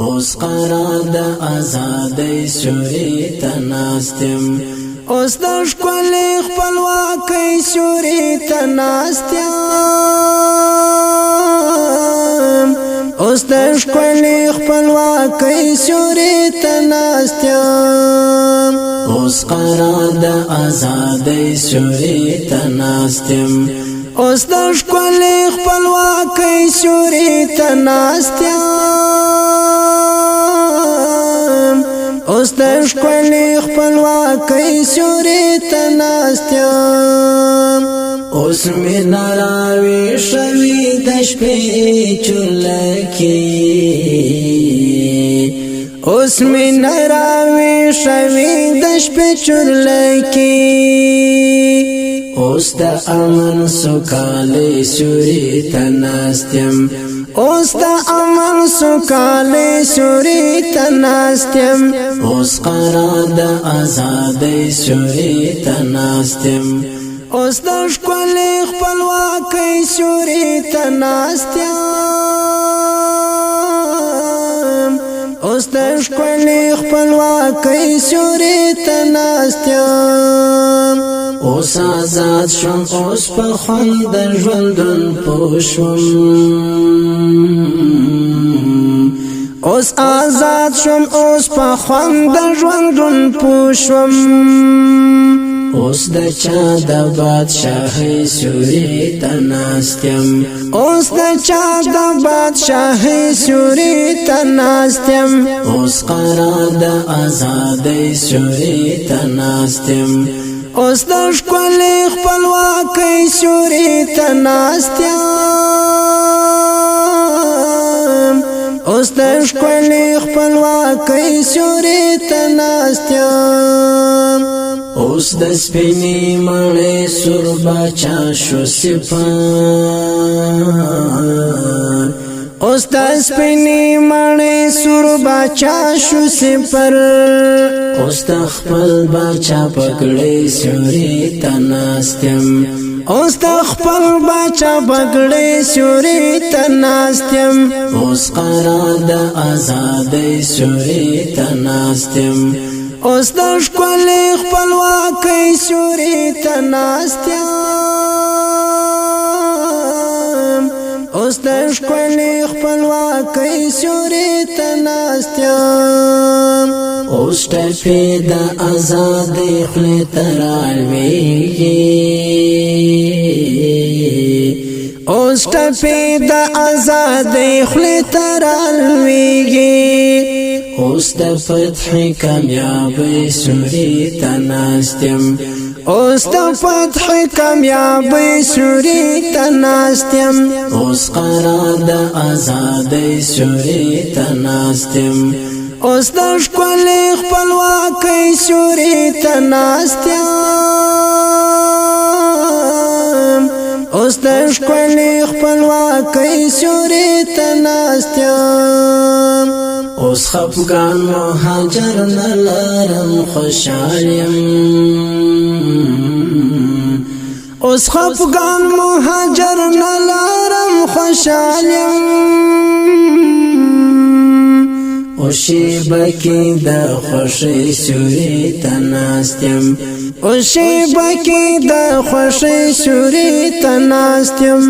اوس قرار د آزادۍ سوري ته ناستم اوس د ښکلې خپلواکۍ سوري ته ناستم اوس د ښکلې خپلواکۍ سوري ته ناستم اوس قرار د آزادۍ سوري ته ناستم اوس د ښکلې خپلواکۍ سوري ته ناستم اوس د ښکلې خپلواکۍ سوري ته ناستم اوس مې ناراوي شوي د شپې چورلکې اوس مې ناراوي شوي د شپې چورلکې اوس د امن سوکالۍ سوري ته ناستم اوس د امن سوکالۍ سوري ته ناستم اوس قرار د آزادۍ سوري ته ناستم اوس د ښکلې خپلواکۍ سوري ته ناستم اوس د ښکلې خپلواکۍ سوري ته ناستم اوس آزاد شوم اوس په خوند د ژوندون پوه شوم اوس آزاد شوم اوس په خوند د ژوندون پوه شوم اوس د چا د بادشاهۍ سوري ته ناستم اوس د چا د بادشاهۍ سوري ته ناستم اوس قرار د آزادۍ سوري ته ناستم اوس د ښکلې خپلواکۍ سوري ته ناستم اوس د ښکلې خپلواکۍ سوري ته ناستم اوس د سپینې مړۍ سور باچا شو سپر اوس د سپینې مړۍ سور باچا شو سپر اوس د خپل باچا پګړۍ سوري ته ناستم اوس د خپل باچا پګړۍ سوري ته ناستم اوس قرار د آزادۍ سوري ته ناستم اوس د ښکلې خپلواکۍ سوري ته ناستم اوس د ښکلې خپلواکۍ سوري ته ناستم اوس ټپې د آزادۍ خولې ته رالوېږي اوس ټپې د آزادۍ خولې ته رالوېږي اوس د فتح کامیابۍ سوري ته ناستم اوس د فتح کامیابۍ سوري ته ناستم اوس قرار د آزادۍ سوري ته ناستم اوس د ښکلې خپلواکۍ سوري ته ناستم اوس د ښکلې خپلواکۍ سوري ته ناستم اوس خفګان مهاجر نه لرم خوشحال یم اوس خفګان مهاجر نه لرم خوشحال یم اوس شیبه کې د خوښۍ سوري ته ناست یم اوس شیبه کې د خوښۍ سوري ته ناست یم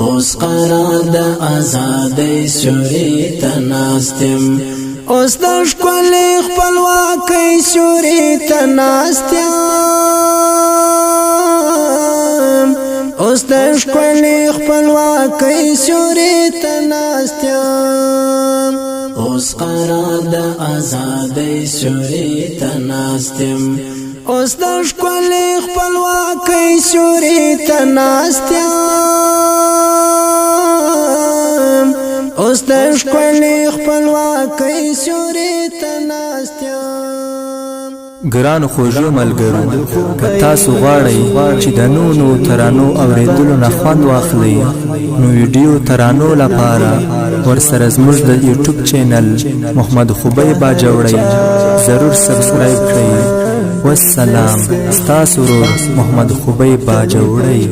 اوس قرار د آزادۍ سوري ته ناست یم اوس د ښکلې خپلواکۍ سوري ته ناست یم اوس د ښکلې خپلواکۍ سوري ته ناست یم اوس قرار د آزادۍ سوري ته ناست یم اوس د ښکلې خپلواکۍ سوري ته ناست یم اوس د ښکلې خپلواکۍ سوري ته ناست یم. ګرانو خوږو ملګرو، که تاسو غواړئ چې د نوو ترانو اورېدلو نه خوند واخلئ، نو ویډیو ترانو لپاره ورسره زموږ د یوټیوب چینل محمد خوبی باجوړی ضرور سبسکرایب کړئ. والسلام، ستاسو ورور محمد خوبی باجوړی.